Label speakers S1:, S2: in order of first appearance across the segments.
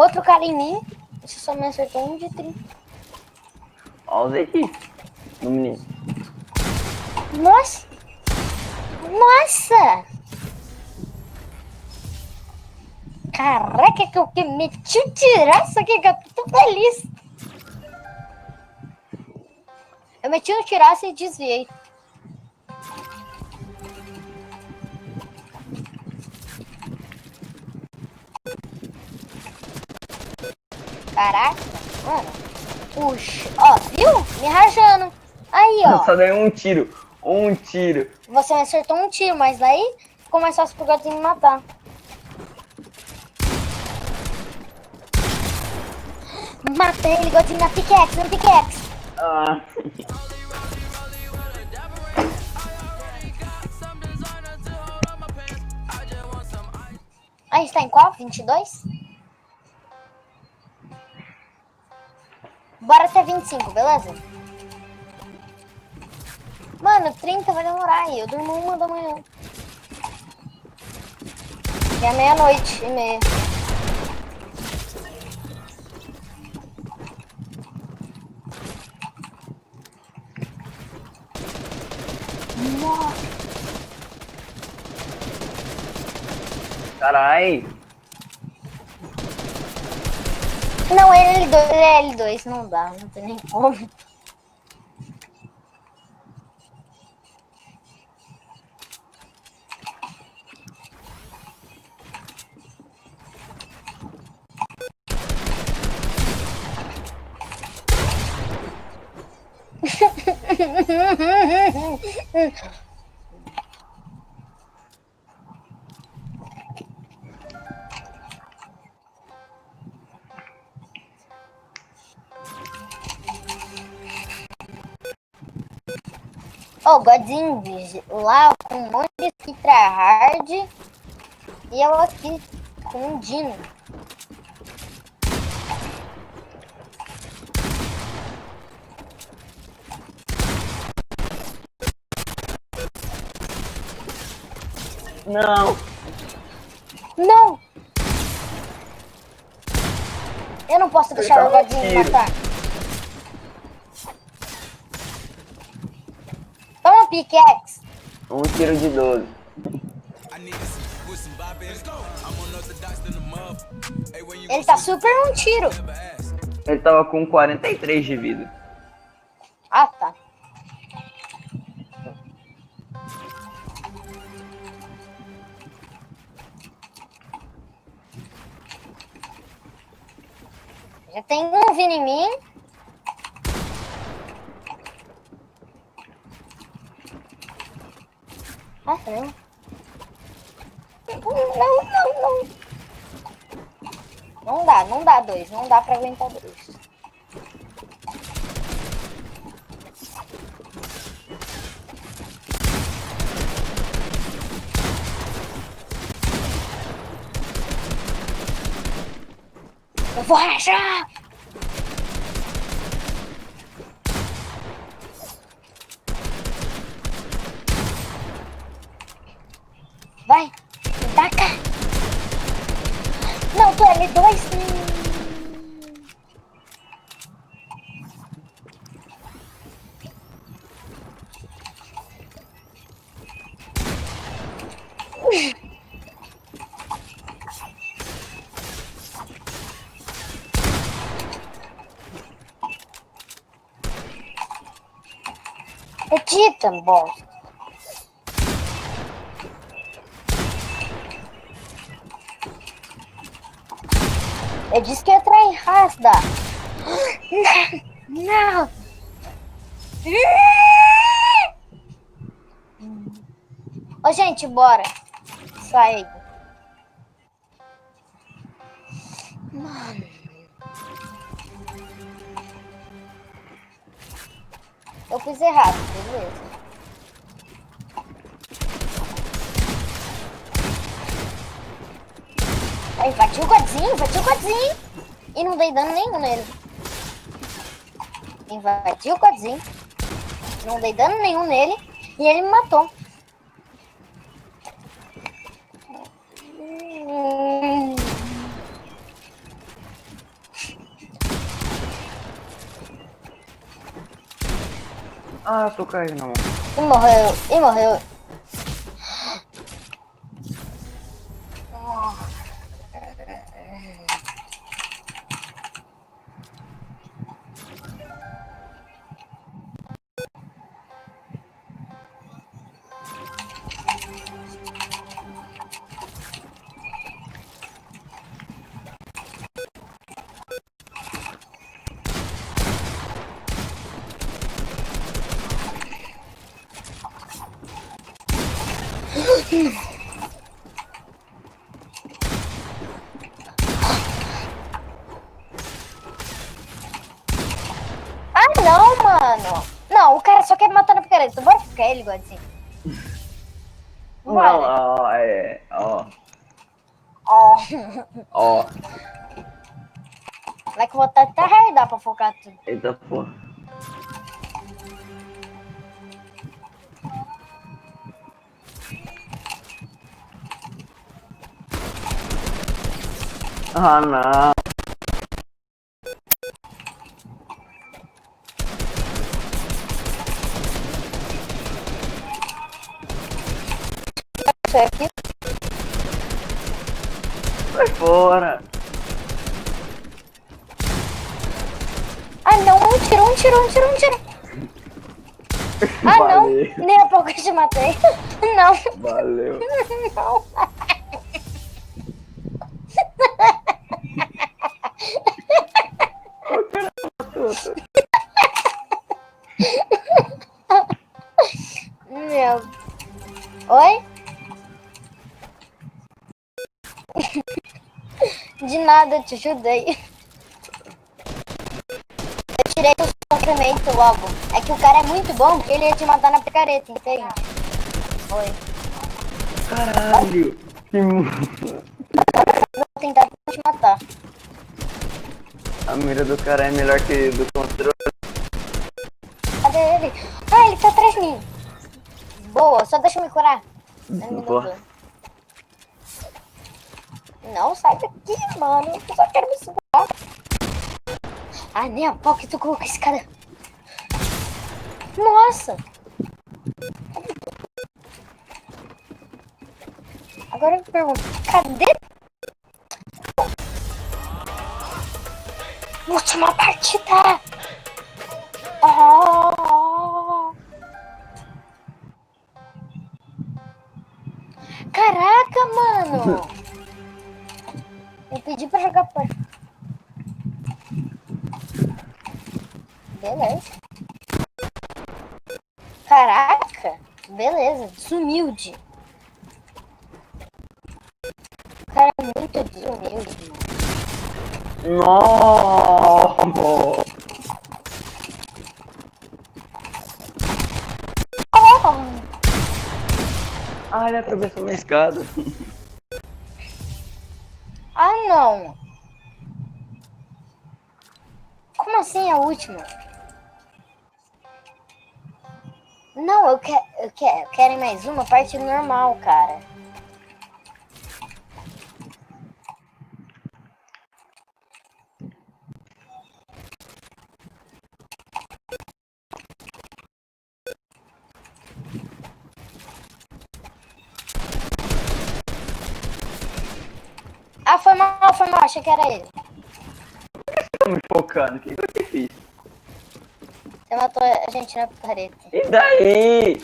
S1: Outro cara em mim. Você só me acertou um de 30.
S2: Olha o Zeki. No menino.
S1: Nossa! Nossa! Caraca, que eu meti o tiraço aqui, que eu tô feliz. Eu meti um tiraço e desviei. Caraca, mano. Puxa, ó, viu? Me rajando. Aí, ó.
S2: Só dei um tiro. Um tiro.
S1: Você me acertou um tiro, mas daí ficou mais fácil pro gatinho me matar. Mata ele, gatinho, na pickaxe, na pickaxe.
S2: Ah.
S1: A gente tá em qual? 22? Bora até 25, beleza? Mano, 30 vai demorar aí. Eu durmo 1 da manhã. E é meia-noite e meia. Nossa.
S2: Carai.
S1: Não, ele é L2, não dá, não tem nem como. Ó, o Godzinho lá com um monte de skitra hard e eu aqui com um Dino.
S2: Não.
S1: Não! Eu não posso deixar o Godzinho me matar. Toma pickaxe.
S2: Um tiro de 12.
S1: Ele tá super um tiro.
S2: Ele tava com 43 de vida.
S1: Ah, tá. Já tem um vindo em mim. Nossa, não. Não. Não dá dois. Não dá pra aguentar dois. Eu vou rachar! Vai! Taca! Não, tô L2. Edita, bosta. Eu disse que ia trair rasda. Não. Ô, gente, bora. Sai. Mano. Eu fiz errado, beleza. Aí, invadiu o Godzinho. E não dei dano nenhum nele. Invadiu o Godzinho. Não dei dano nenhum nele. E ele me matou.
S2: Ah, eu tô caindo.
S1: E morreu, e morreu. Ah, não, mano. Não, o cara só quer me matar na picareta. Bora ficar ele, Godzinho.
S2: Não,
S1: Bora.
S2: ó, é. Ó,
S1: Ó.
S2: ó.
S1: Vai que eu vou até retardar pra focar tudo.
S2: Eita porra. Ah, não.
S1: Isso aqui.
S2: Sai fora.
S1: Ah, não. Um tiro, um tiro, um tiro, um tiro. Ah,
S2: Valeu.
S1: não. Nem a pouco eu te matei. Não.
S2: Valeu.
S1: Não.
S2: O cara matou.
S1: Meu. Oi? De nada, eu te ajudei. Eu tirei o sofrimento logo. É que o cara é muito bom que ele ia te matar na picareta, entende? Oi.
S2: Caralho. Que
S1: Vou tentar te matar.
S2: A mira do cara é melhor que do controle.
S1: Cadê ele? Ah, ele tá atrás de mim. Boa, só deixa eu me curar. Ele me
S2: Porra.
S1: deu. Não, sai daqui, mano. Eu só quero me segurar. Ah, nem a pau que tu colocou esse cara. Nossa. Agora eu me pergunto, cadê? Última partida. Oh. Caraca, mano. Eu pedi pra jogar por... Beleza. Caraca. Beleza. Desumilde. O cara é muito desumilde, mano.
S2: Nossa.
S1: Oh.
S2: Ah, ele atravessou minha escada.
S1: Ah, não. Como assim a última? Não, eu quero ir mais uma parte normal, cara. Ah, foi mal, achei que era ele.
S2: Tô me focando. O que eu te fiz?
S1: Você matou a gente na picareta.
S2: E daí?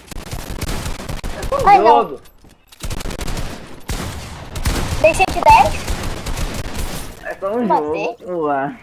S1: Ai, não.
S2: Jogo.
S1: Dei 110?
S2: É só um
S1: Matei.
S2: jogo. Ué.